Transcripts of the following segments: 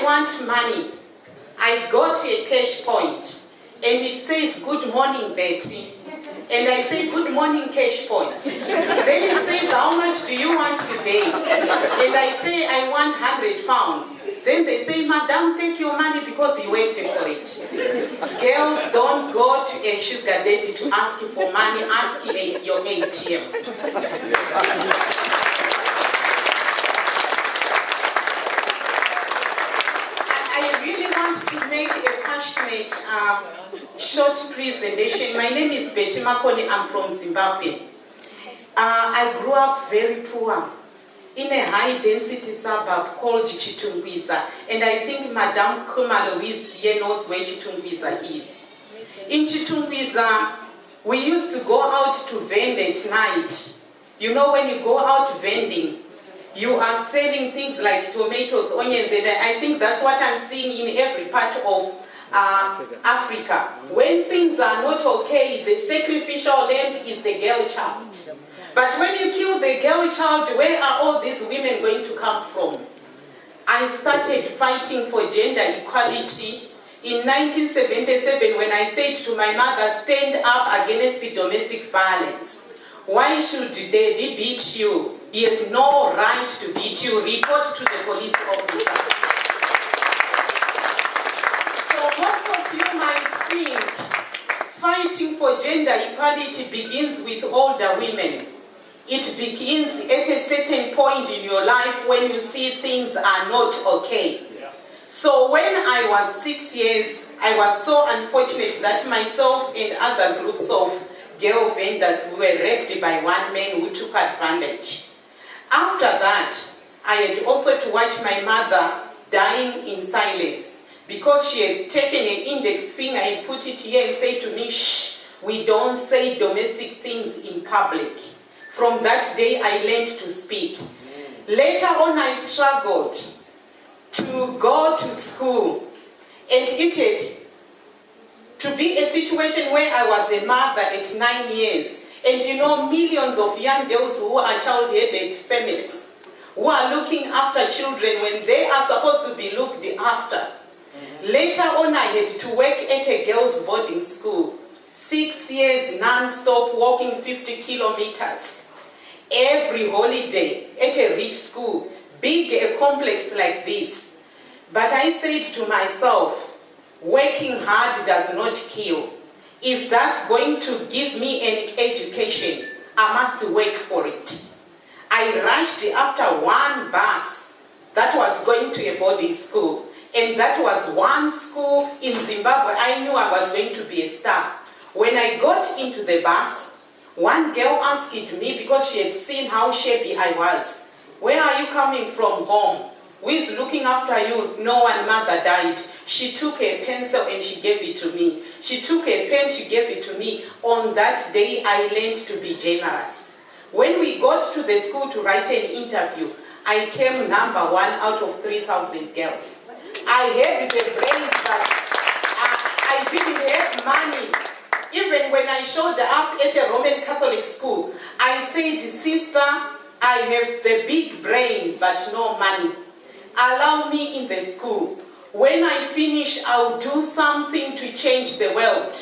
want money, I got a cash point and it says, good morning, Betty. And I say, good morning, cash point. Then it says, how much do you want today? And I say, I want £100. Then they say, madam, take your money because you worked for it. Girls don't go to a sugar daddy to ask you for money, ask your ATM. I really want to make a passionate short presentation. My name is Betty Makoni. I'm from Zimbabwe. I grew up very poor in a high-density suburb called Chitungwiza, and I think Madame Kumalo is here knows where Chitungwiza is. In Chitungwiza, we used to go out to vend at night. You know, when you go out vending, you are selling things like tomatoes, onions, and I think that's what I'm seeing in every part of Africa. When things are not okay, the sacrificial lamb is the girl child. But when you kill the girl child, where are all these women going to come from? I started fighting for gender equality in 1977 when I said to my mother, stand up against the domestic violence. Why should daddy beat you? He has no right to beat you. Report to the police officer. So most of you might think fighting for gender equality begins with older women. It begins at a certain point in your life when you see things are not okay. Yeah. So when I was 6 years, I was so unfortunate that myself and other groups of girl vendors were raped by one man who took advantage. After that, I had also to watch my mother dying in silence because she had taken an index finger and put it here and said to me, shh, we don't say domestic things in public. From that day, I learned to speak. Later on, I struggled to go to school, and it had to be a situation where I was a mother at 9 years. And you know, millions of young girls who are child-headed families, who are looking after children when they are supposed to be looked after. Later on, I had to work at a girls' boarding school. 6 years non-stop, walking 50 kilometers. Every holiday at a rich school, big a complex like this. But I said to myself, working hard does not kill. If that's going to give me an education, I must work for it. I rushed after one bus that was going to a boarding school. And that was one school in Zimbabwe. I knew I was going to be a star. When I got into the bus, one girl asked me because she had seen how shabby I was. Where are you coming from home? Who is looking after you? No one, mother died. She took a pencil and she gave it to me. She took a pen, she gave it to me. On that day, I learned to be generous. When we got to the school to write an interview, I came number 1 out of 3,000 girls. I had the brains, but I didn't have money. Even when I showed up at a Roman Catholic school, I said, sister, I have the big brain, but no money. Allow me in the school. When I finish, I'll do something to change the world.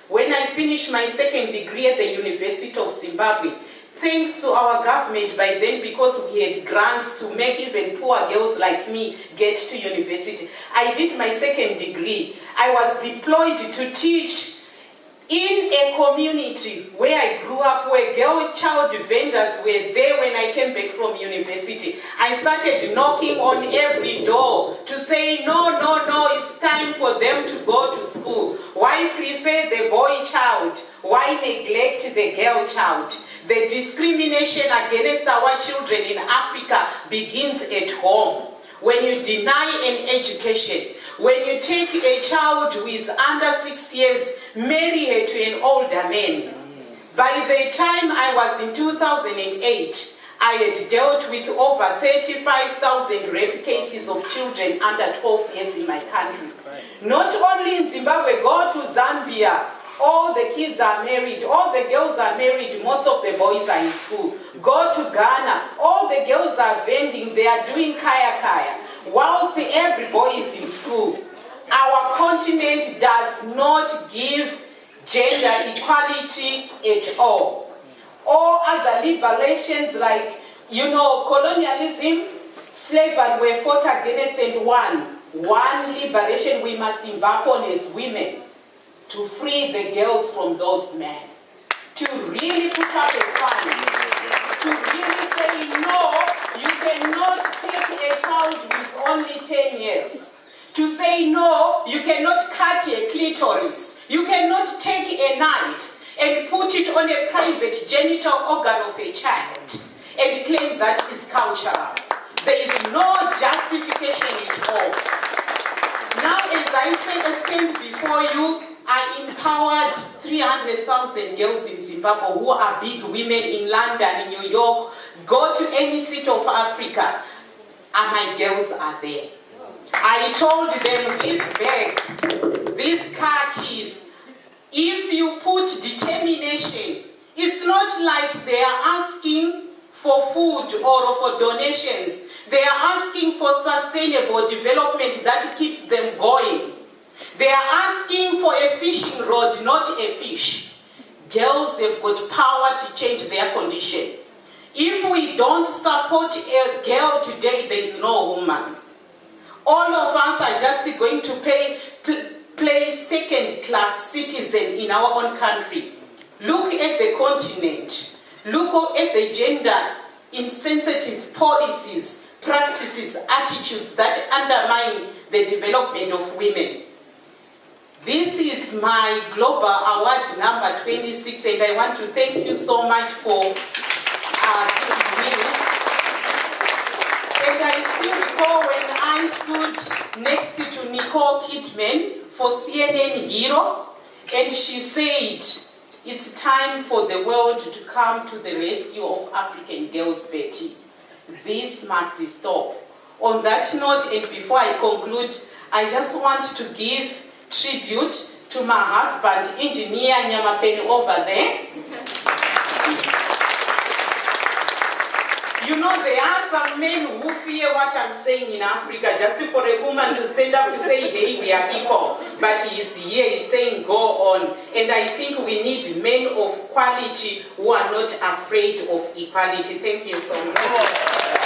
When I finish my second degree at the University of Zimbabwe, thanks to our government by then, because we had grants to make even poor girls like me get to university, I did my second degree. I was deployed to teach in a community where I grew up, where girl child vendors were there when I came back from university. I started knocking on every door to say, no, it's time for them to go to school. Why prefer the boy child? Why neglect the girl child? The discrimination against our children in Africa begins at home. When you deny an education, when you take a child who is under 6 years, marry her to an older man. By the time I was in 2008, I had dealt with over 35,000 rape cases of children under 12 years in my country. Not only in Zimbabwe, go to Zambia. All the kids are married, all the girls are married, most of the boys are in school. Go to Ghana, all the girls are vending, they are doing kaya kaya. Whilst every boy is truthful, our continent does not give gender equality at all. All other liberations like, colonialism, slavery were fought against and won. One liberation we must embark on as women, to free the girls from those men, to really put up a fight, to really say no, you cannot take a child with only 10 years. To say no, you cannot cut a clitoris. You cannot take a knife and put it on a private genital organ of a child and claim that is cultural. There is no justification at all. Now, as I stand before you, I empowered 300,000 girls in Zimbabwe who are big women in London, in New York. Go to any city of Africa, and my girls are there. I told them, this bag, these car keys, if you put determination, it's not like they are asking for food or for donations. They are asking for sustainable development that keeps them going. They are asking for a fishing rod, not a fish. Girls have got power to change their condition. If we don't support a girl today, there is no woman. All of us are just going to play second-class citizen in our own country. Look at the continent. Look at the gender insensitive policies, practices, attitudes that undermine the development of women. This is my Global Award number 26, and I want to thank you so much for giving me. And I still recall when I stood next to Nicole Kidman for CNN Hero, and she said, it's time for the world to come to the rescue of African girls, Betty. This must stop. On that note, and before I conclude, I just want to give tribute to my husband, Engineer Nyamapeni, over there. You know, there are some men who fear what I'm saying in Africa, just for a woman to stand up to say, hey, we are equal. But he's here, he's saying, go on. And I think we need men of quality who are not afraid of equality. Thank you so much.